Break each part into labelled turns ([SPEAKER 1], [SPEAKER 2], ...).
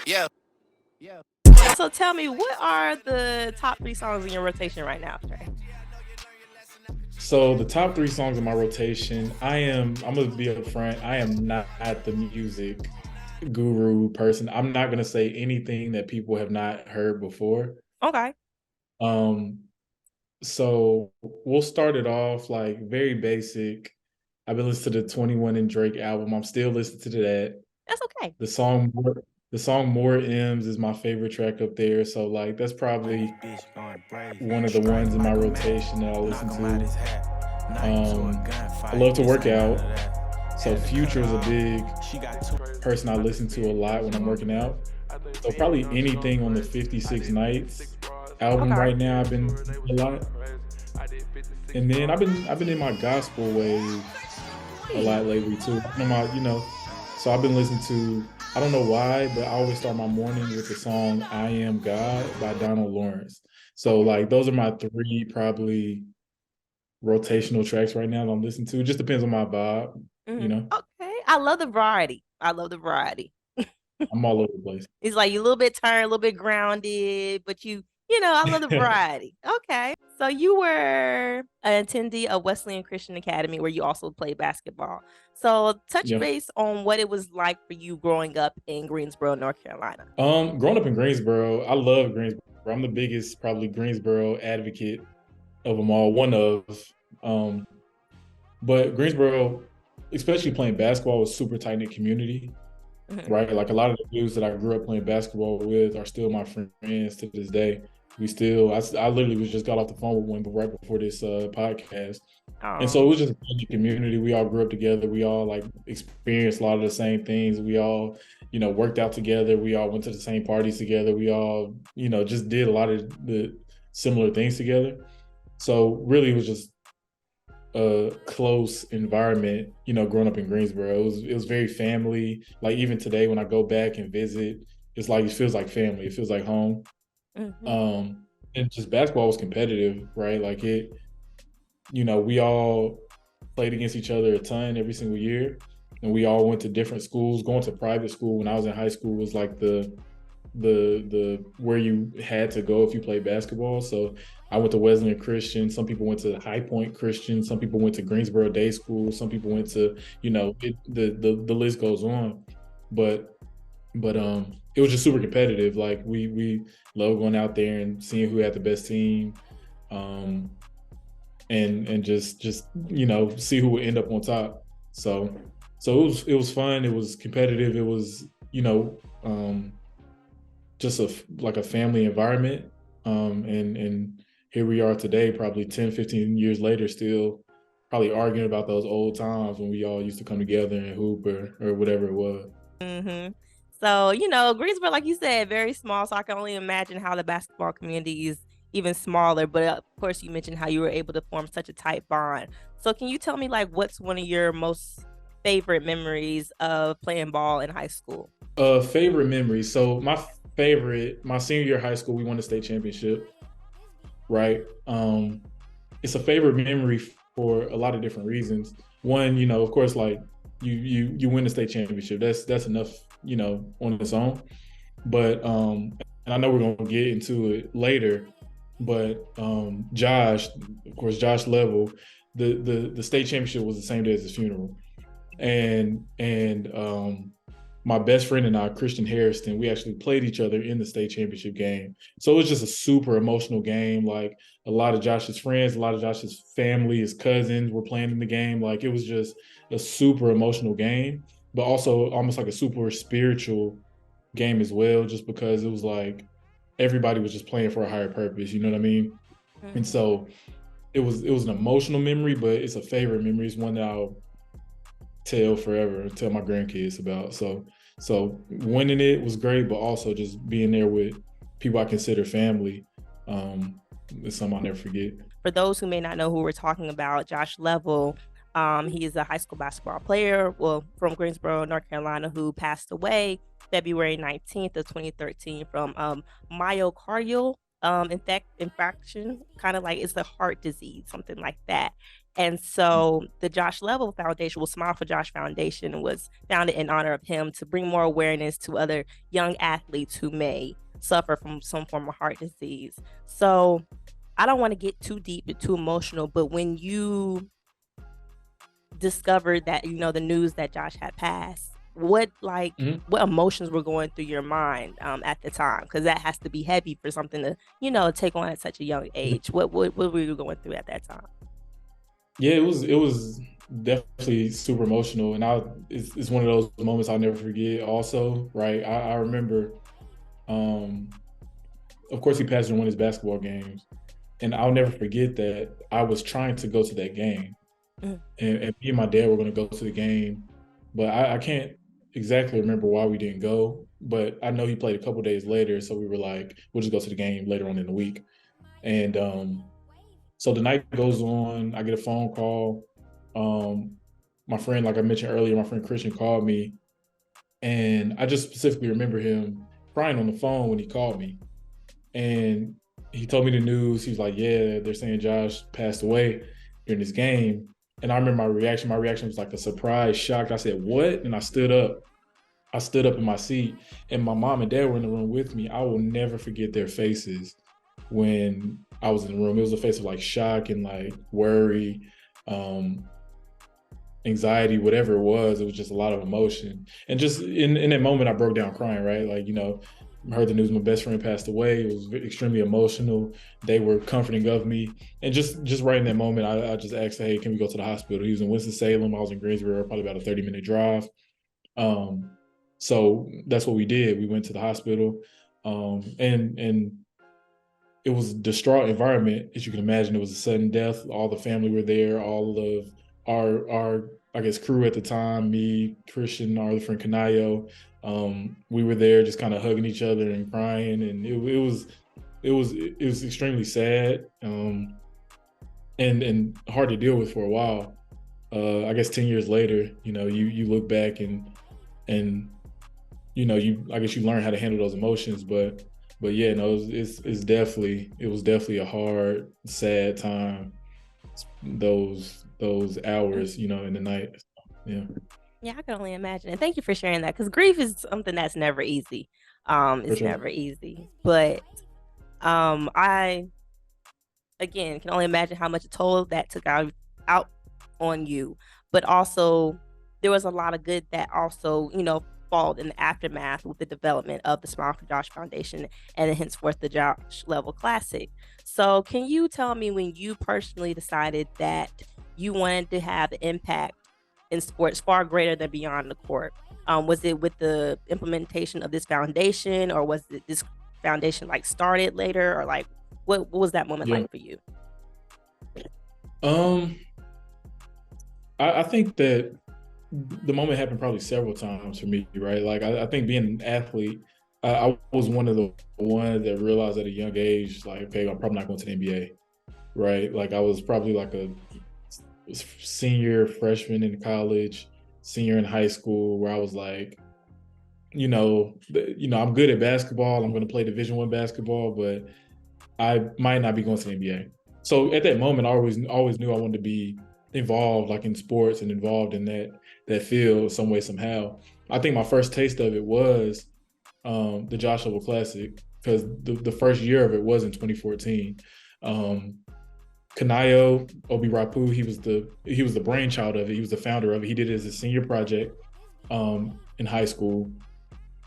[SPEAKER 1] Yeah. Yeah.
[SPEAKER 2] So tell me, what are the top 3 songs in your rotation right now, Trey?
[SPEAKER 3] So the top three songs in my rotation, I'm gonna be upfront. I am not the music guru person. I'm not gonna say anything that people have not heard before.
[SPEAKER 2] Okay.
[SPEAKER 3] Um, so we'll start it off like very basic. I've been listening to the 21 and Drake album. I'm still listening to that.
[SPEAKER 2] That's okay.
[SPEAKER 3] The song the song More M's is my favorite track up there. So like that's probably one of the ones in my rotation that I listen to. I love to work out. So Future is a big person I listen to a lot when I'm working out. So probably anything on the 56 Nights album
[SPEAKER 2] Okay.
[SPEAKER 3] right now I've been a lot. And then I've been in my gospel wave a lot lately too. So I've been listening to, I don't know why, but I always start my morning with the song I Am God by Donald Lawrence. So like those are my three probably rotational tracks right now that I'm listening to. It just depends on my vibe, you know.
[SPEAKER 2] Okay. I love the variety. I love the variety.
[SPEAKER 3] I'm all over the place.
[SPEAKER 2] It's like you a little bit turned, a little bit grounded, but I love the variety. Okay. So you were an attendee of Wesleyan Christian Academy where you also played basketball. So touch
[SPEAKER 3] Yeah.
[SPEAKER 2] base on what it was like for you growing up in Greensboro, North Carolina.
[SPEAKER 3] Growing up in Greensboro, I love Greensboro. I'm the biggest probably Greensboro advocate of them all. One of, um, but Greensboro, especially playing basketball, was super tight knit community,
[SPEAKER 2] Mhm.
[SPEAKER 3] right? Like a lot of the dudes that I grew up playing basketball with are still my friends to this day. I literally was just got off the phone with one right before this podcast. And so it
[SPEAKER 2] Oh.
[SPEAKER 3] was just a good community. We all grew up together. We all like experienced a lot of the same things. We all, worked out together. We all went to the same parties together. We all, just did a lot of the similar things together. So really it was just a close environment, growing up in Greensboro. It was very family. Like even today when I go back and visit, it's like it feels like family. It feels like home.
[SPEAKER 2] Mhm.
[SPEAKER 3] Um and just basketball was competitive, right? Like we all played against each other a ton every single year, and we all went to different schools. Going to private school when I was in high school was like the where you had to go if you played basketball. So I went to Wesleyan Christian. Some people went to High Point Christian. Some people went to Greensboro Day School. Some people went to the list goes on. But it was just super competitive. Like we love going out there and seeing who had the best team. Um, and just see who would end up on top. So it was fun. It was competitive. It was just like a family environment. And here we are today, probably 10, 15 years later, still probably arguing about those old times when we all used to come together and hoop or whatever it was.
[SPEAKER 2] Mhm. So, Greensboro, like you said, very small. So I can only imagine how the basketball community is even smaller. But of course, you mentioned how you were able to form such a tight bond. So can you tell me, like, what's one of your most favorite memories of playing ball in high school?
[SPEAKER 3] Favorite memory. So my senior year of high school, we won the state championship, right? It's a favorite memory for a lot of different reasons. One, of course, like you win the state championship. That's enough, on its own. But and I know we're gonna get into it later, but Josh, of course, Josh Level, the state championship was the same day as his funeral, and my best friend and I, Christian Harrison, we actually played each other in the state championship game. So it was just a super emotional game. Like a lot of Josh's friends, a lot of Josh's family, his cousins were playing in the game. Like it was just a super emotional game, but also almost like a super spiritual game as well, just because it was like everybody was just playing for a higher purpose. You know what I mean? And
[SPEAKER 2] Mhm.
[SPEAKER 3] so it was an emotional memory, but it's a favorite memory. It's one that I'll tell forever, tell my grandkids about. So winning it was great, but also just being there with people I consider family is something I'll never forget.
[SPEAKER 2] For those who may not know who we're talking about, Josh Level, he is a high school basketball player, well, from Greensboro, North Carolina, who passed away February 19th of 2013 from myocardial infection, kind of like it's a heart disease, something like that. And so the Josh Level Foundation, well, Smile for Josh Foundation, was founded in honor of him to bring more awareness to other young athletes who may suffer from some form of heart disease. So I don't want to get too deep and too emotional, but when you discovered that, the news that Josh had passed,
[SPEAKER 3] Mhm.
[SPEAKER 2] what emotions were going through your mind at the time? Because that has to be heavy for something to, take on at such a young age. What were you going through at that time?
[SPEAKER 3] Yeah, it was definitely super emotional, and it's one of those moments I'll never forget. Also, right, I remember, um, of course, he passed in one of his basketball games, and I'll never forget that I was trying to go to that game,
[SPEAKER 2] Mm.
[SPEAKER 3] and me and my dad were going to go to the game, but I can't exactly remember why we didn't go. But I know he played a couple days later, so we were like, we'll just go to the game later on in the week, and so the night goes on. I get a phone call. My friend, like I mentioned earlier, my friend Christian called me, and I just specifically remember him crying on the phone when he called me. And he told me the news. He was like, "Yeah, they're saying Josh passed away during this game." And I remember my reaction. My reaction was like a surprise, shocked. I said, "What?" And I stood up. I stood up in my seat, and my mom and dad were in the room with me. I will never forget their faces when I was in the room. It was a face of like shock and like worry, um, anxiety, whatever it was. It was just a lot of emotion. And just in that moment, I broke down crying, right? Like, I heard the news my best friend passed away. It was extremely emotional. They were comforting of me. And just right in that moment, I just asked, hey, can we go to the hospital? He was in Winston-Salem. I was in Greensboro, probably about a 30-minute drive. Um, so that's what we did. We went to the hospital. And it was a distraught environment, as you can imagine. It was a sudden death. All the family were there. All of our I guess crew at the time, me, Christian, our other friend Kanayo, we were there just kind of hugging each other and crying, and it was extremely sad, and hard to deal with for a while. I guess 10 years later, you look back and you I guess you learn how to handle those emotions, but yeah, no, it was definitely a hard, sad time. Those hours, in the night. Yeah,
[SPEAKER 2] Yeah, I can only imagine. And thank you for sharing that, because grief is something that's never easy.
[SPEAKER 3] for
[SPEAKER 2] It's
[SPEAKER 3] sure.
[SPEAKER 2] never easy. But I again can only imagine how much a toll that took out on you. But also there was a lot of good that also, followed in the aftermath with the development of the Smile for Josh Foundation and then henceforth the Josh Level Classic. So can you tell me when you personally decided that you wanted to have the impact in sports far greater than beyond the court? Was it with the implementation of this foundation, or was it this foundation like started later, or like what was that moment
[SPEAKER 3] Yeah.
[SPEAKER 2] like for you?
[SPEAKER 3] Um, I think that the moment happened probably several times for me, right? Like I think being an athlete, I was one of the ones that realized at a young age, like, okay, I'm probably not going to the NBA, right? Like I was probably like a senior, freshman in college, senior in high school, where I was like, I'm good at basketball. I'm going to play Division I basketball, but I might not be going to the NBA. So at that moment, I always knew I wanted to be involved, like in sports, and involved in that field some way somehow. I think my first taste of it was the Josh Level Classic, because the first year of it was in 2014. Um, Kanayo Obi Rapu, he was the brainchild of it. He was the founder of it. He did it as a senior project in high school,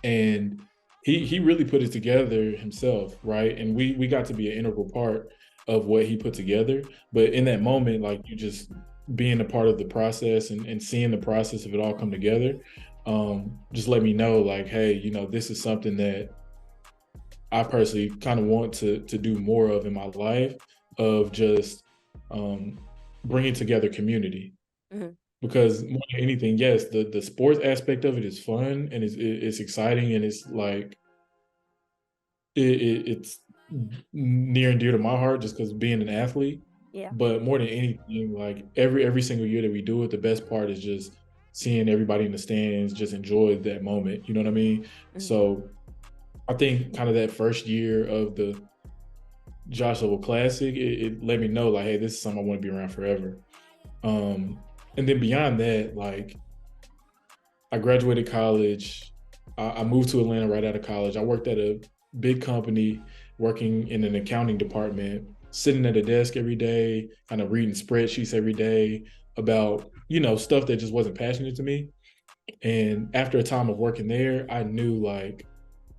[SPEAKER 3] and he really put it together himself, right? And we got to be an integral part of what he put together. But in that moment, like, you just being a part of the process and seeing the process of it all come together, just let me know, like, hey, this is something that I personally kind of want to do more of in my life, of just um, bringing together community.
[SPEAKER 2] Mhm.
[SPEAKER 3] Because more than anything, yes, the sports aspect of it is fun, and it's exciting, and it's like it's near and dear to my heart, just because being an athlete.
[SPEAKER 2] Yeah.
[SPEAKER 3] But more than anything, like every single year that we do it, the best part is just seeing everybody in the stands just enjoy that moment. You know what I mean?
[SPEAKER 2] Mhm.
[SPEAKER 3] So I think kind of that first year of the Josh Level Classic, it let me know, like, hey, this is something I want to be around forever. Um, and then beyond that, like I graduated college. I moved to Atlanta right out of college. I worked at a big company working in an accounting department, sitting at a desk every day, kind of reading spreadsheets every day about, stuff that just wasn't passionate to me. And after a time of working there, I knew like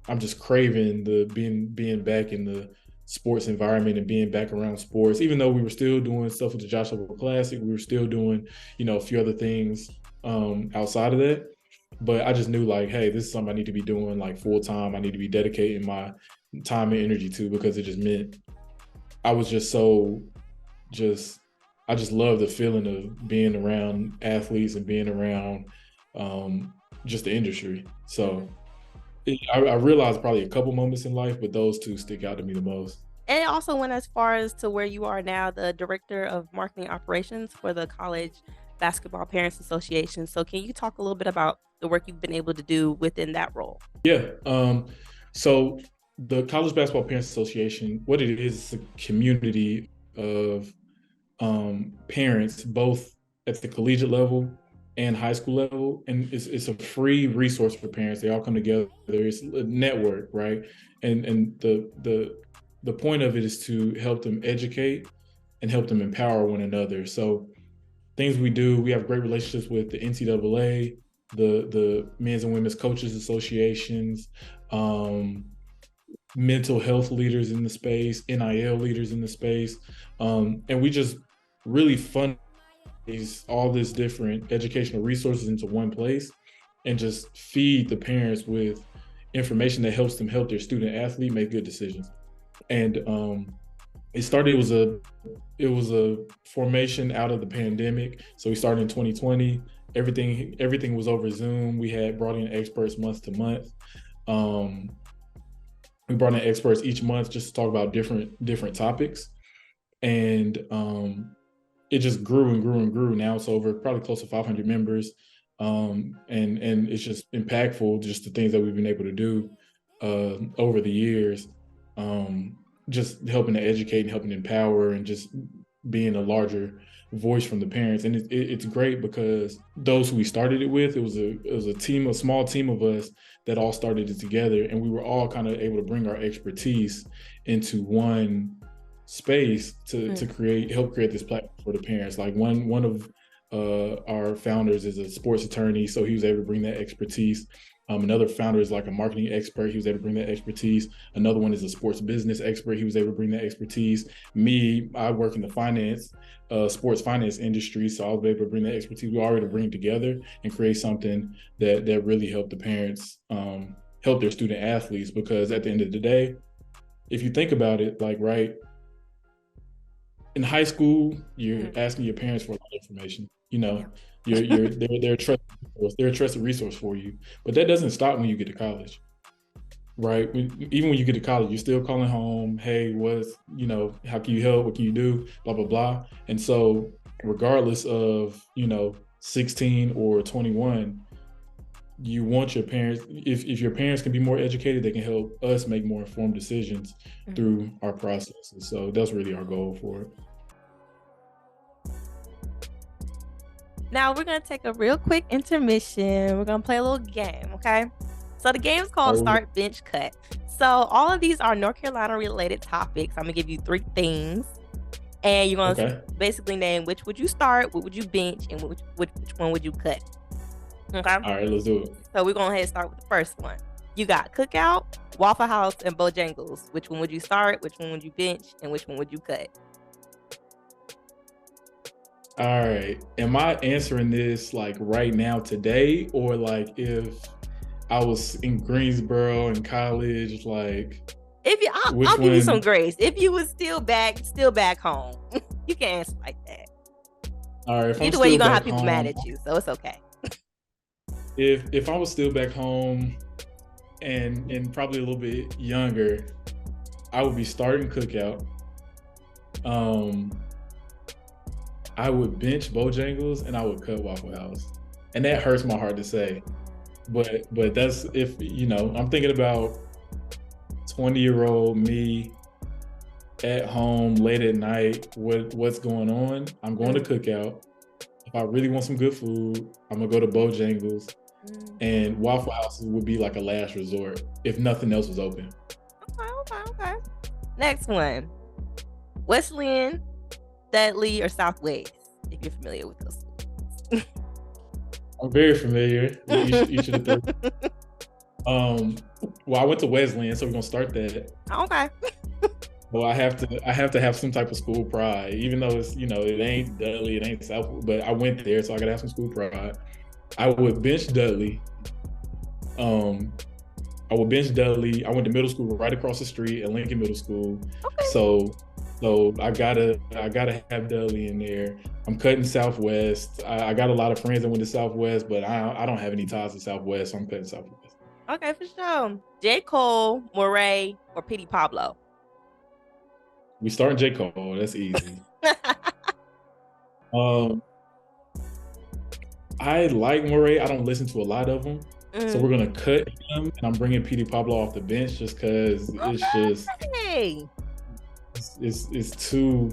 [SPEAKER 3] I'm just craving the being back in the sports environment and being back around sports. Even though we were still doing stuff with the Joshua Classic, we were still doing, a few other things outside of that. But I just knew like, hey, this is something I need to be doing like full time. I need to be dedicating my time and energy to, because it just meant I was just so just I just love the feeling of being around athletes and being around just the industry. So
[SPEAKER 2] Mhm.
[SPEAKER 3] I realized probably a couple moments in life, but those two stick out to me the most.
[SPEAKER 2] And it also went as far as to where you are now, the director of marketing operations for the College Basketball Parents Association. So, can you talk a little bit about the work you've been able to do within that role?
[SPEAKER 3] Yeah. So the College Basketball Parents Association, what it is a community of parents, both at the collegiate level and high school level. And it's a free resource for parents. They all come together. It's a network, right? And the point of it is to help them educate and help them empower one another. So things we do, we have great relationships with the NCAA, the men's and women's coaches associations, um, mental health leaders in the space, NIL leaders in the space, and we just really fund all this different educational resources into one place, and just feed the parents with information that helps them help their student athlete make good decisions. And it started. It was a formation out of the pandemic. So we started in 2020. Everything was over Zoom. We had brought in experts month to month. Um, we brought in experts each month just to talk about different topics, and it just grew and grew and grew. Now it's over probably close to 500 members, and it's just impactful. Just the things that we've been able to do over the years, just helping to educate and helping to empower, and just being a larger voice from the parents. And it's great because those who we started it with, it was a team, a small team of us that all started it together, and we were all kind of able to bring our expertise into one space to
[SPEAKER 2] Mm.
[SPEAKER 3] help create this platform for the parents. Like one of our founders is a sports attorney, so he was able to bring that expertise. Another founder is like a marketing expert. He was able to bring that expertise. Another one is a sports business expert. He was able to bring that expertise. Me, I work in the sports finance industry, so I was able to bring that expertise. We already bring it together and create something that really helped the parents help their student athletes. Because at the end of the day, if you think about it, like right, in high school, you're
[SPEAKER 2] Mhm.
[SPEAKER 3] asking your parents for a lot of information.
[SPEAKER 2] Yeah.
[SPEAKER 3] They're a trusted resource for you. But that doesn't stop when you get to college, right? Even when you get to college, you're still calling home. Hey, how can you help? What can you do? Blah blah blah. And so, regardless of 16 or 21, you want your parents. If your parents can be more educated, they can help us make more informed decisions
[SPEAKER 2] Mhm.
[SPEAKER 3] through our processes. So that's really our goal for it.
[SPEAKER 2] Now we're gonna take a real quick intermission. We're gonna play a little game, okay? So the game is called
[SPEAKER 3] Oh,
[SPEAKER 2] Start Bench Cut. So all of these are North Carolina related topics. I'm gonna give you three things, and you're gonna
[SPEAKER 3] okay.
[SPEAKER 2] basically name which would you start, what would you bench, and which one would you cut. Okay.
[SPEAKER 3] All right, let's do it.
[SPEAKER 2] So we're gonna head start with the first one. You got Cookout, Waffle House, and Bojangles. Which one would you start? Which one would you bench? And which one would you cut?
[SPEAKER 3] All right. Am I answering this like right now today, or like if I was in Greensboro in college, like
[SPEAKER 2] If you, I'll
[SPEAKER 3] which
[SPEAKER 2] give you some
[SPEAKER 3] one?
[SPEAKER 2] grace. If you was still back home, you can answer like that.
[SPEAKER 3] All right, if I'm
[SPEAKER 2] Either way, you're
[SPEAKER 3] still
[SPEAKER 2] gonna
[SPEAKER 3] back
[SPEAKER 2] have people mad
[SPEAKER 3] home,
[SPEAKER 2] at you, so it's okay.
[SPEAKER 3] if I was still back home and probably a little bit younger, I would be starting Cookout. Um, I would bench Bojangles and I would cut Waffle House, and that hurts my heart to say, but that's if I'm thinking about 20-year-old me at home late at night. What's going on? I'm going to
[SPEAKER 2] Mm.
[SPEAKER 3] Cookout. if I really want some good food, I'm gonna go to Bojangles,
[SPEAKER 2] Mm.
[SPEAKER 3] and Waffle Houses would be like a last resort if nothing else was open.
[SPEAKER 2] Okay, okay, okay. Next one. Wesleyan, Dudley, or Southwest, if you're familiar with those schools.
[SPEAKER 3] I'm very familiar with each of the three. Um, well, I went to Wesleyan, so we're gonna start that.
[SPEAKER 2] Okay.
[SPEAKER 3] Well, I have to have some type of school pride, even though it's it ain't Dudley, it ain't South, but I went there, so I gotta have some school pride. I would bench Dudley. Um, I would bench Dudley. I went to middle school right across the street at Lincoln Middle School,
[SPEAKER 2] Okay.
[SPEAKER 3] so I gotta have Dudley in there. I'm cutting Southwest. I got a lot of friends that went to Southwest, but I don't have any ties to Southwest, so I'm cutting Southwest.
[SPEAKER 2] Okay, for sure. J. Cole, Moray, or Petey Pablo.
[SPEAKER 3] We starting J Cole. That's easy. Um, I like Murray. I don't listen to a lot of them. So we're
[SPEAKER 2] Mm.
[SPEAKER 3] gonna cut him, and I'm bringing Petey Pablo off the bench just because
[SPEAKER 2] Okay.
[SPEAKER 3] it's too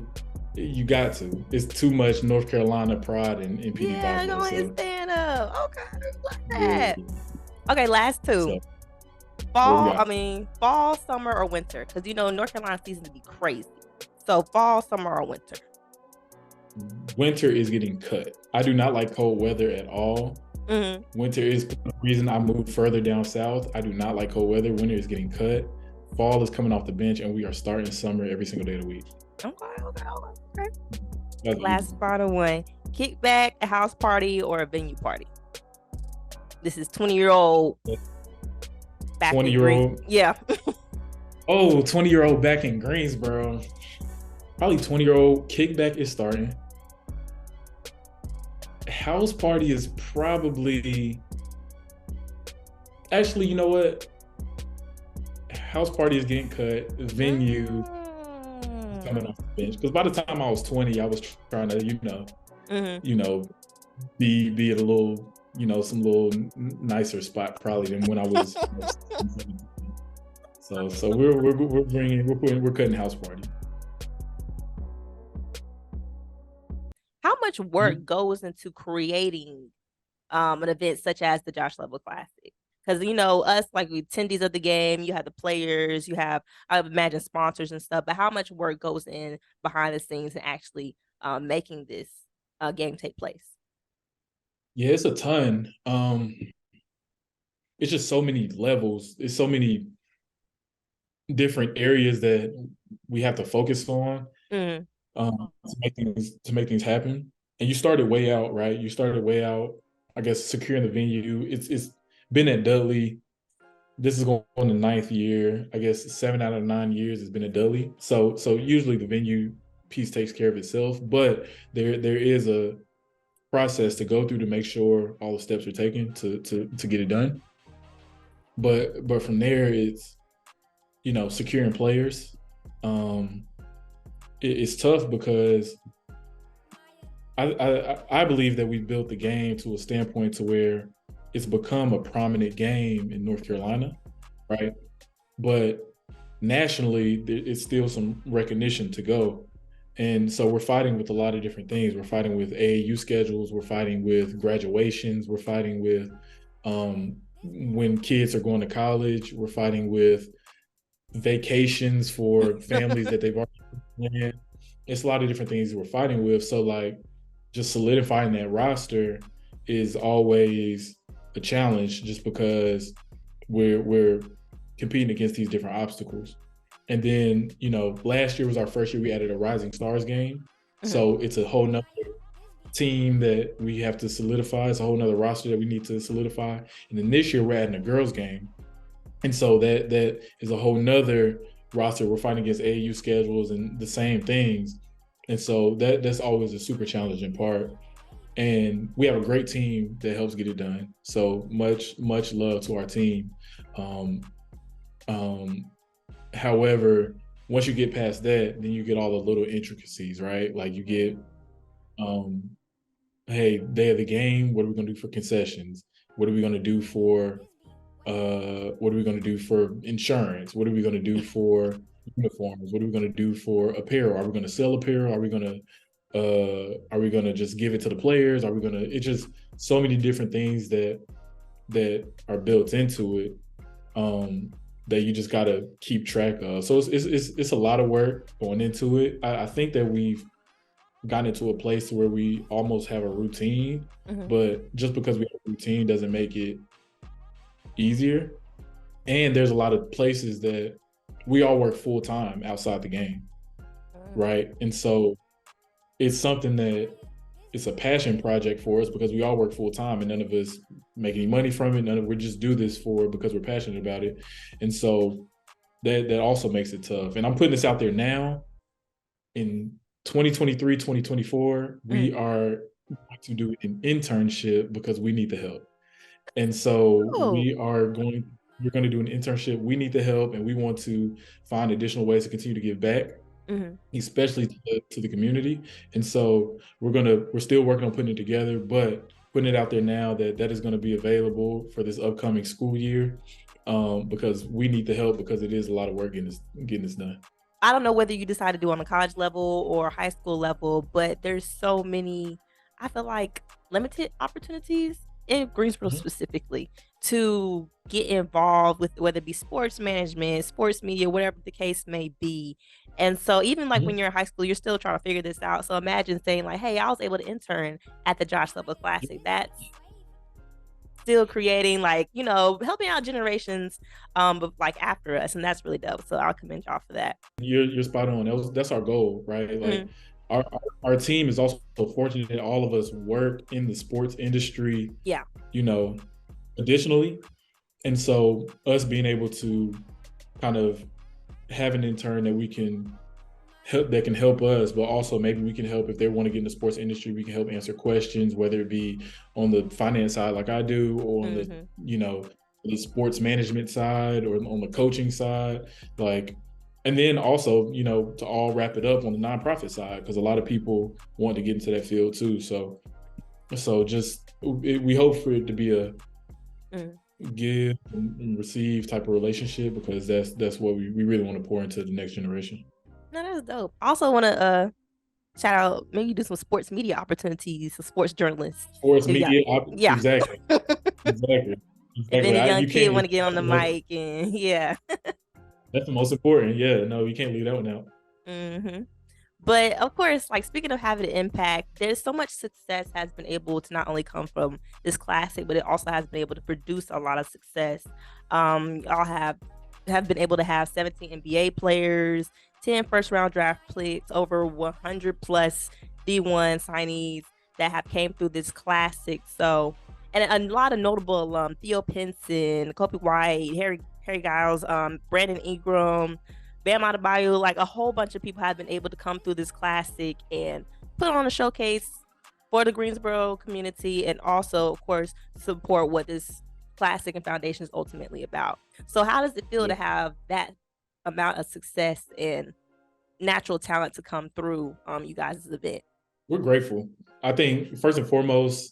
[SPEAKER 3] you got to. It's too much North Carolina pride in Petey
[SPEAKER 2] Yeah,
[SPEAKER 3] Pablo.
[SPEAKER 2] go ahead,
[SPEAKER 3] So
[SPEAKER 2] stand up. Okay, like
[SPEAKER 3] yeah.
[SPEAKER 2] that. Okay, last two.
[SPEAKER 3] So what we got?
[SPEAKER 2] Fall, summer, or winter? Because North Carolina season to be crazy. So fall, summer, or winter?
[SPEAKER 3] Winter is getting cut. I do not like cold weather at all.
[SPEAKER 2] Mm-hmm.
[SPEAKER 3] Winter is the reason I moved further down south. I do not like cold weather. Winter is getting cut. Fall is coming off the bench, and we are starting summer every single day of the week.
[SPEAKER 2] Okay, okay, okay.
[SPEAKER 3] That's
[SPEAKER 2] Last
[SPEAKER 3] easy.
[SPEAKER 2] final one. Kickback, a house party, or a venue party? This is 20-year-old back in
[SPEAKER 3] 20-year
[SPEAKER 2] Greece.
[SPEAKER 3] old.
[SPEAKER 2] Yeah.
[SPEAKER 3] Oh, 20-year-old back in Greensboro. Probably 20-year-old kickback is starting. House party is probably actually, you know what? House party is getting cut. Venue is coming off the bench. Because by the time I was 20, I was trying to,
[SPEAKER 2] Mm-hmm.
[SPEAKER 3] you know, be at a little, some little nicer spot probably than when I was. So we're cutting house party.
[SPEAKER 2] How much work
[SPEAKER 3] Mhm.
[SPEAKER 2] goes into creating an event such as the Josh Level Classic? Because us, like, we attendees of the game, you have the players, you have, I would imagine, sponsors and stuff. But how much work goes in behind the scenes and actually making this game take place?
[SPEAKER 3] Yeah, it's a ton. It's just so many levels. It's so many different areas that we have to focus on
[SPEAKER 2] Mm.
[SPEAKER 3] to make things happen. And you started way out, right? You started way out. I guess securing the venue. It's been at Dudley. This is going on the ninth year. I guess 7 out of 9 years has been at Dudley. So usually the venue piece takes care of itself, but there is a process to go through to make sure all the steps are taken to get it done. But from there, it's securing players. Um, it's tough because I believe that we built the game to a standpoint to where it's become a prominent game in North Carolina, right? But nationally, it's still some recognition to go. And so we're fighting with a lot of different things. We're fighting with AAU schedules. We're fighting with graduations. We're fighting with when kids are going to college. We're fighting with vacations for families that they've already planned. It's a lot of different things we're fighting with. So like just solidifying that roster is always a challenge just because we're competing against these different obstacles. And then, last year was our first year we added a Rising Stars game.
[SPEAKER 2] Mm-hmm.
[SPEAKER 3] So it's a whole nother team that we have to solidify. It's a whole nother roster that we need to solidify. And then this year we're adding a girls game. And so that is a whole nother roster. We're fighting against AAU schedules and the same things. And so that's always a super challenging part. And we have a great team that helps get it done. So much love to our team. Um, however, once you get past that, then you get all the little intricacies, right? Like you get, hey, day of the game, what are we going to do for concessions? What are we going to do for what are we going to do for insurance? What are we going to do for uniforms? What are we going to do for apparel? Are we going to sell apparel? Are we going to Are we going to just give it to the players? Are we going to? It's just so many different things that are built into it, that you just got to keep track of. So it's a lot of work going into it. I think that we've gotten into a place where we almost have a routine,
[SPEAKER 2] Hmm.
[SPEAKER 3] but just because we have a routine doesn't make it easier. And there's a lot of places that we all work full time outside the game, right? And so it's something that it's a passion project for us because we all work full time and none of us make any money from it. We just do this for because we're passionate about it. And so that also makes it tough. And I'm putting this out there now in 2023, 2024, we
[SPEAKER 2] Mm.
[SPEAKER 3] are going to do an internship because we need the help. And so
[SPEAKER 2] Oh,
[SPEAKER 3] we're going to do an internship. We need the help and we want to find additional ways to continue to give back,
[SPEAKER 2] hmm.
[SPEAKER 3] especially to the community. And so we're still working on putting it together, but putting it out there now that that is going to be available for this upcoming school year, because we need the help because it is a lot of work getting this done.
[SPEAKER 2] I don't know whether you decide to do on the college level or high school level, but there's so many, I feel like, limited opportunities in Greensboro
[SPEAKER 3] Mhm.
[SPEAKER 2] specifically to get involved with whether it be sports management, sports media, whatever the case may be. And so even like when
[SPEAKER 3] Mhm.
[SPEAKER 2] you're in high school, you're still trying to figure this out. So imagine saying like, "Hey, I was able to intern at the Josh Level Classic." That's still creating like, helping out generations but like after us, and that's really dope. So I'll commend y'all for that.
[SPEAKER 3] You're spot on. That's our goal, right? Like
[SPEAKER 2] Mhm.
[SPEAKER 3] our team is also fortunate that all of us work in the sports industry,
[SPEAKER 2] Yeah.
[SPEAKER 3] you know, additionally. And so us being able to kind of have an intern that can help us, but also maybe we can help if they want to get in the sports industry. We can help answer questions, whether it be on the finance side, like I do, or on the
[SPEAKER 2] Mhm.
[SPEAKER 3] you know the sports management side, or on the coaching side, like. And then also, to all wrap it up on the nonprofit side, because a lot of people want to get into that field too. So we hope for it to be a
[SPEAKER 2] Mm.
[SPEAKER 3] give and receive type of relationship because that's what we really want to pour into the next generation.
[SPEAKER 2] No, that's dope. Also want to shout out, maybe do some sports media opportunities, some sports journalists.
[SPEAKER 3] Sports
[SPEAKER 2] If y'all,
[SPEAKER 3] media,
[SPEAKER 2] yeah.
[SPEAKER 3] exactly, exactly,
[SPEAKER 2] If
[SPEAKER 3] exactly.
[SPEAKER 2] any young
[SPEAKER 3] You
[SPEAKER 2] kid
[SPEAKER 3] can't
[SPEAKER 2] want
[SPEAKER 3] leave
[SPEAKER 2] to get on the
[SPEAKER 3] that.
[SPEAKER 2] mic, and yeah.
[SPEAKER 3] That's the most important. Yeah, no, you can't leave that one out.
[SPEAKER 2] Hmm. But of course, like speaking of having an impact, there's so much success has been able to not only come from this classic, but it also has been able to produce a lot of success. Y'all have been able to have 17 NBA players, 10 first round draft picks, over 100 plus D1 signees that have came through this classic. So, and a lot of notable Theo Pinson, Kobe White, Harry Giles, Brandon Ingram, Bam Adebayo, like a whole bunch of people have been able to come through this classic and put on a showcase for the Greensboro community, and also, of course, support what this classic and foundation is ultimately about. So, how does it feel to
[SPEAKER 3] Yeah.
[SPEAKER 2] have that amount of success and natural talent to come through you guys' event?
[SPEAKER 3] We're grateful. I think first and foremost,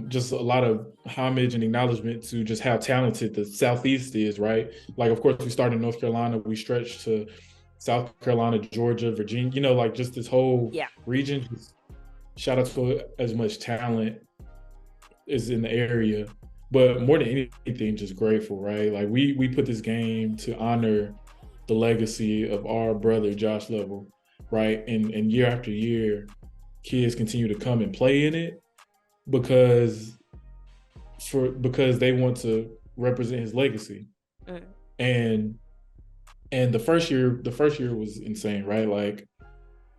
[SPEAKER 3] just a lot of homage and acknowledgement to just how talented the Southeast is, right? Like, of course, we started in North Carolina, we stretched to South Carolina, Georgia, Virginia, like just this whole
[SPEAKER 2] Yeah.
[SPEAKER 3] region. Just shout out to as much talent is in the area. But more than anything, just grateful, right? Like we put this game to honor the legacy of our brother Josh Level, right? And year after year, kids continue to come and play in it because because they want to represent his legacy.
[SPEAKER 2] Mm.
[SPEAKER 3] And the first year was insane, right? Like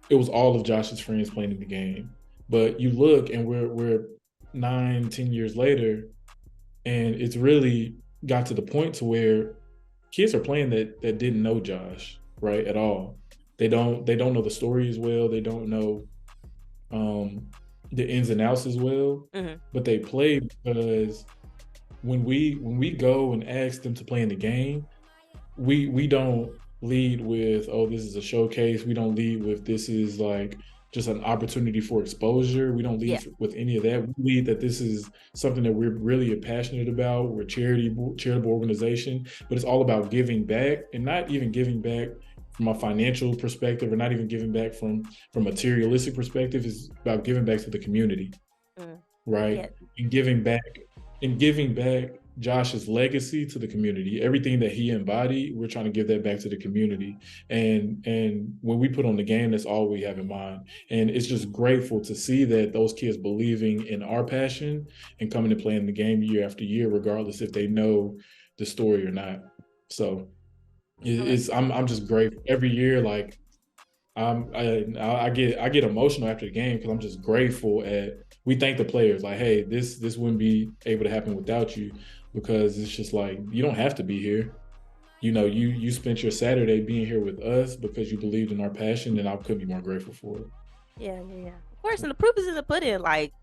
[SPEAKER 3] it was all of Josh's friends playing in the game. But you look and we're 9, 10 years later, and it's really got to the point to where kids are playing that didn't know Josh, right, at all. They don't know the story as well. They don't know um, the ins and outs as well.
[SPEAKER 2] Hmm.
[SPEAKER 3] But they play because when we go and ask them to play in the game, we don't lead with, oh, this is a showcase. We don't lead with, this is like just an opportunity for exposure. We don't
[SPEAKER 2] Yeah.
[SPEAKER 3] lead with any of that. We lead that this is something that we're really passionate about. We're a charitable organization, but it's all about giving back, and not even giving back from a financial perspective, or not even giving back from materialistic perspective. Is about giving back to the community,
[SPEAKER 2] Mm.
[SPEAKER 3] right?
[SPEAKER 2] Yeah.
[SPEAKER 3] And giving back Josh's legacy to the community. Everything that he embodied, we're trying to give that back to the community. And when we put on the game, that's all we have in mind. And it's just grateful to see that those kids believing in our passion and coming and playing the game year after year, regardless if they know the story or not. So I'm just grateful every year. Like I get emotional after the game because I'm just grateful at we thank the players like, hey, this wouldn't be able to happen without you, because it's just like you don't have to be here. You spent your Saturday being here with us because you believed in our passion, and I couldn't be more grateful for it.
[SPEAKER 2] Yeah, yeah, yeah. Of course, and the proof is in the pudding. Like,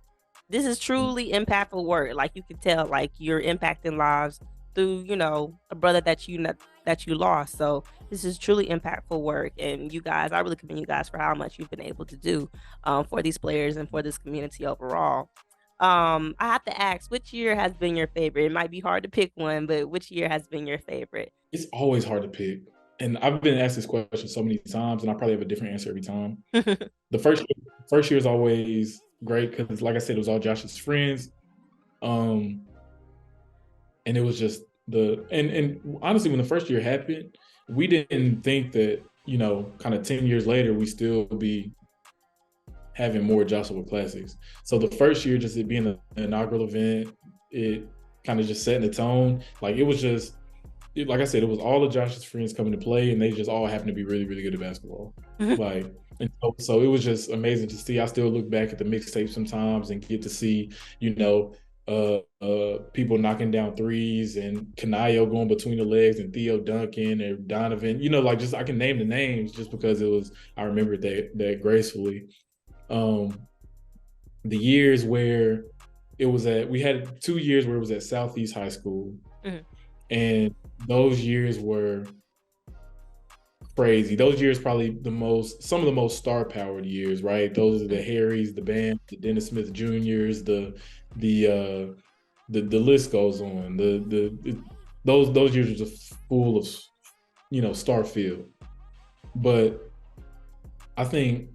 [SPEAKER 2] this is truly impactful work. Like, you can tell, like, you're impacting lives through, a brother that you lost. So this is truly impactful work. And you guys, I really commend you guys for how much you've been able to do for these players and for this community overall. I have to ask, which year has been your favorite? It might be hard to pick one, but which year has been your favorite?
[SPEAKER 3] It's always hard to pick, and I've been asked this question so many times, and I probably have a different answer every time. The first year is always great because, like I said, it was all Josh's friends. Um, and it was just and honestly, when the first year happened, we didn't think that, kind of 10 years later we still be having more Joshua Classics. So the first year, just it being an inaugural event, it kind of just setting the tone. Like it was just like I said, it was all of Josh's friends coming to play, and they just all happened to be really, really good at basketball. Like, and so it was just amazing to see. I still look back at the mixtape sometimes and get to see, people knocking down threes, and Kanayo going between the legs, and Theo Duncan and Donovan. Like, just I can name the names just because I remember that gracefully. The years where we had 2 years where it was at Southeast High School,
[SPEAKER 2] Mhm.
[SPEAKER 3] and those years were crazy. Those years probably some of the most star powered years, right? Those are the Harrys, the Bam, the Dennis Smith Juniors, the list goes on. Those years are just full of star field. But I think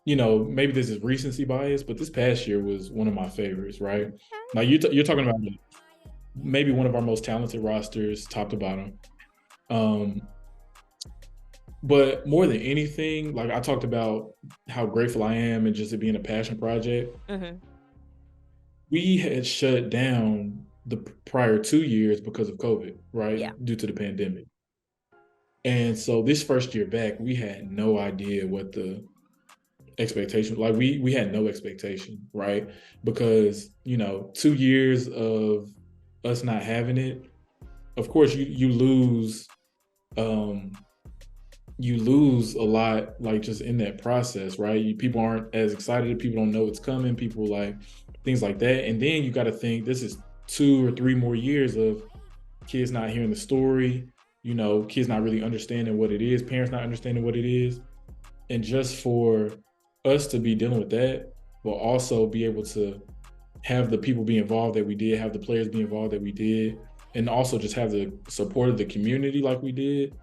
[SPEAKER 3] maybe this is recency bias, but this past year was one of my favorites, right? Now you're talking about maybe one of our most talented rosters, top to bottom. But more than anything, like I talked about how grateful I am and just it being a passion project.
[SPEAKER 2] Mm-hmm.
[SPEAKER 3] We had shut down the prior 2 years because of COVID, right?
[SPEAKER 2] Yeah.
[SPEAKER 3] Due to the pandemic. And so this first year back, we had no idea what the expectation, like we had no expectation, right? Because 2 years of us not having it, of course um you lose a lot, like just in that process, right? People aren't as excited, people don't know it's coming, people like things like that. And then you got to think this is 2 or 3 more years of kids not hearing the story, kids not really understanding what it is, parents not understanding what it is. And just for us to be dealing with that, but also be able to have the people be involved that we did, have the players be involved that we did, and also just have the support of the community like we did,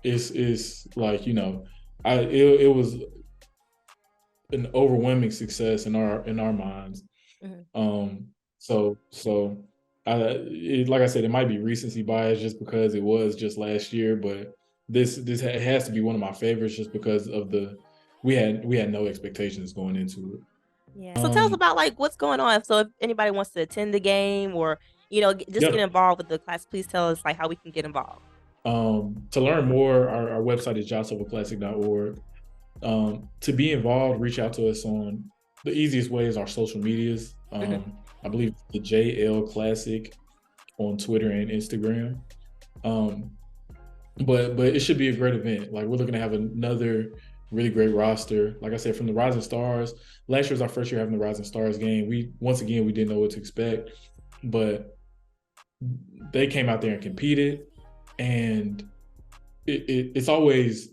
[SPEAKER 3] is like, it was an overwhelming success in our minds.
[SPEAKER 2] Mm-hmm.
[SPEAKER 3] So like I said, it might be recency bias just because it was just last year, but this has to be one of my favorites just because of we had no expectations going into it.
[SPEAKER 2] Yeah. So tell us about like what's going on. So if anybody wants to attend the game or just get
[SPEAKER 3] Yeah.
[SPEAKER 2] involved with the class, please tell us like how we can get involved.
[SPEAKER 3] To learn more, our website is jossoverclassic.org. To be involved, reach out to us on the easiest way is our social medias.
[SPEAKER 2] Mm-hmm.
[SPEAKER 3] I believe the JL Classic on Twitter and Instagram. But it should be a great event. Like we're looking to have another really great roster. Like I said, from the Rising Stars. Last year was our first year having the Rising Stars game. We didn't know what to expect, but they came out there and competed, and it's always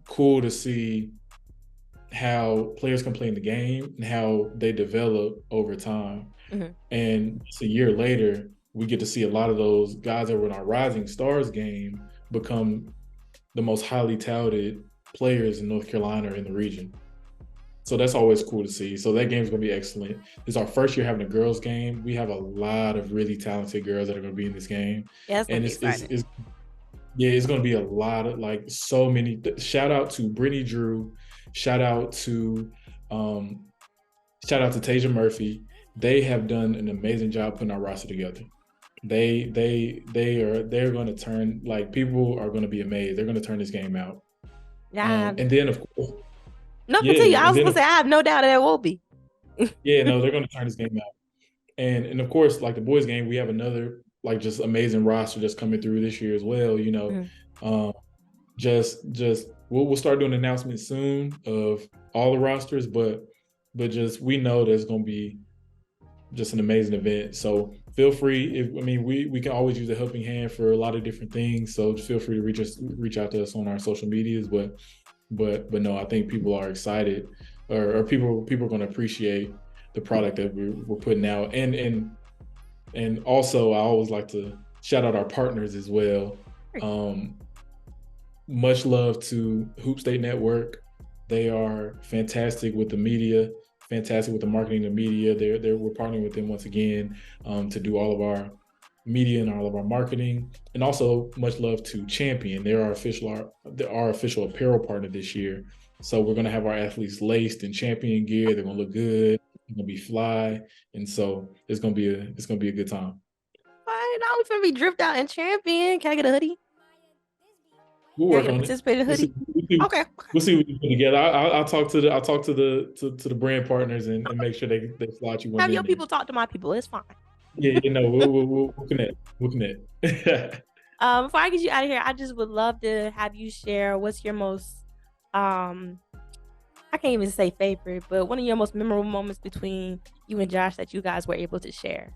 [SPEAKER 3] cool to see how players can play in the game and how they develop over time.
[SPEAKER 2] Mm-hmm.
[SPEAKER 3] And it's a year later, we get to see a lot of those guys that were in our Rising Stars game become the most highly touted players in North Carolina or in the region. So that's always cool to see. So that game's gonna be excellent. It's our first year having a girls' game. We have a lot of really talented girls that are gonna be in this game,
[SPEAKER 2] Yeah, it's gonna
[SPEAKER 3] and
[SPEAKER 2] be exciting.
[SPEAKER 3] yeah, it's gonna be a lot of like so many. Shout out to Brittany Drew. Shout out to um, shout out to Tasia Murphy. They have done an amazing job putting our roster together. They're going to turn, like, people are going to be amazed. They're going to turn this game out.
[SPEAKER 2] Yeah.
[SPEAKER 3] And then of course,
[SPEAKER 2] No, continue.
[SPEAKER 3] yeah,
[SPEAKER 2] I
[SPEAKER 3] and
[SPEAKER 2] was
[SPEAKER 3] then
[SPEAKER 2] gonna say I have no doubt that it will be.
[SPEAKER 3] yeah, no, they're going to turn this game out. And of course, like the boys game, we have another like just amazing roster just coming through this year as well.
[SPEAKER 2] Mhm.
[SPEAKER 3] Um, just we'll start doing announcements soon of all the rosters, but just we know there's going to be just an amazing event. So feel free. We can always use a helping hand for a lot of different things. So feel free to reach out to us on our social medias. But no, I think people are excited, or people are going to appreciate the product that we're putting out. And also, I always like to shout out our partners as well. Um, Much love to Hoop State Network. They are fantastic with the media, fantastic with the marketing and media. We're partnering with them once again to do all of our media and all of our marketing. And also much love to Champion. They're our official apparel partner this year. So we're gonna have our athletes laced in Champion gear. They're gonna look good. They're gonna be fly, and so it's gonna be a good time.
[SPEAKER 2] Fine, now we finna be dripped out and champion. Can I get a hoodie?
[SPEAKER 3] We'll
[SPEAKER 2] Can I
[SPEAKER 3] work
[SPEAKER 2] get a
[SPEAKER 3] on it.
[SPEAKER 2] participating
[SPEAKER 3] We'll see.
[SPEAKER 2] hoodie? Okay.
[SPEAKER 3] We'll see what we put together. I'll talk to to the brand partners and make sure they slot you one
[SPEAKER 2] Have your
[SPEAKER 3] in there.
[SPEAKER 2] people talk to my people. It's fine.
[SPEAKER 3] Yeah, we'll connect. We'll connect.
[SPEAKER 2] Before I get you out of here, I just would love to have you share what's your most I can't even say favorite, but one of your most memorable moments between you and Josh that you guys were able to share.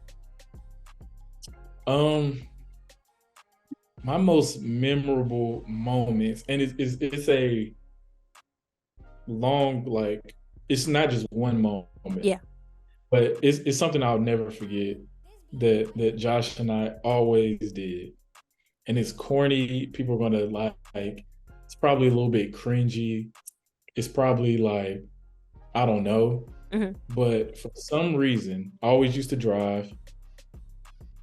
[SPEAKER 3] um, my most memorable moments, and it's a long, like, it's not just one moment,
[SPEAKER 2] Yeah.
[SPEAKER 3] but it's something I'll never forget that Josh and I always did. And it's corny. People are gonna like. It's probably a little bit cringy. It's probably like, I don't know,
[SPEAKER 2] Hmm.
[SPEAKER 3] but for some reason, I always used to drive.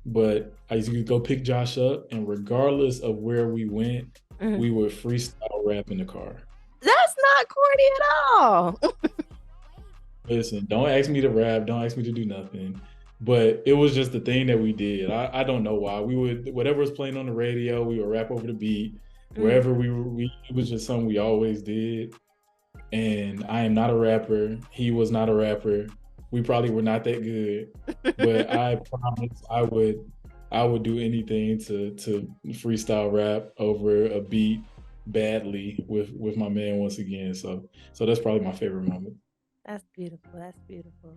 [SPEAKER 3] But I used to go pick Josh up, and regardless of where we went,
[SPEAKER 2] Hmm.
[SPEAKER 3] we would freestyle rap in the car.
[SPEAKER 2] That's not corny at all.
[SPEAKER 3] Listen, don't ask me to rap. Don't ask me to do nothing. But it was just the thing that we did. I don't know why. We would, whatever was playing on the radio, we would rap over the beat.
[SPEAKER 2] Mm.
[SPEAKER 3] Wherever it was just something we always did. And I am not a rapper. He was not a rapper. We probably were not that good. But I promise I would do anything to freestyle rap over a beat badly with my man once again. So that's probably my favorite moment.
[SPEAKER 2] That's beautiful. That's beautiful.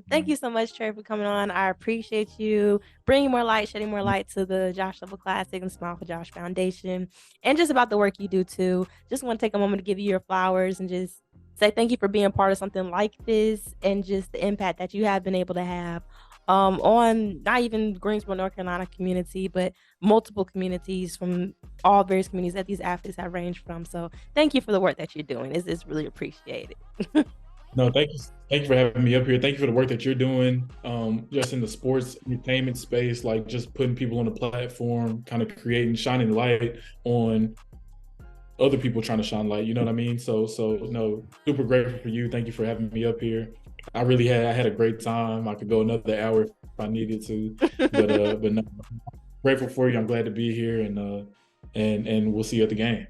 [SPEAKER 2] Thank you so much, Trey, for coming on. I appreciate you bringing more light, shedding more light to the Josh Level Classic and Smile for Josh Foundation, and just about the work you do too. Just want to take a moment to give you your flowers and just say thank you for being part of something like this and just the impact that you have been able to have on not even Greensboro, North Carolina community, but multiple communities from all various communities that these athletes have ranged from. So thank you for the work that you're doing. It's really appreciated.
[SPEAKER 3] No, thank you. Thank you for having me up here. Thank you for the work that you're doing, just in the sports entertainment space, like just putting people on the platform, kind of creating, shining light on other people trying to shine light. You know what I mean? So no, super grateful for you. Thank you for having me up here. I had a great time. I could go another hour if I needed to, but no, grateful for you. I'm glad to be here, and we'll see you at the game.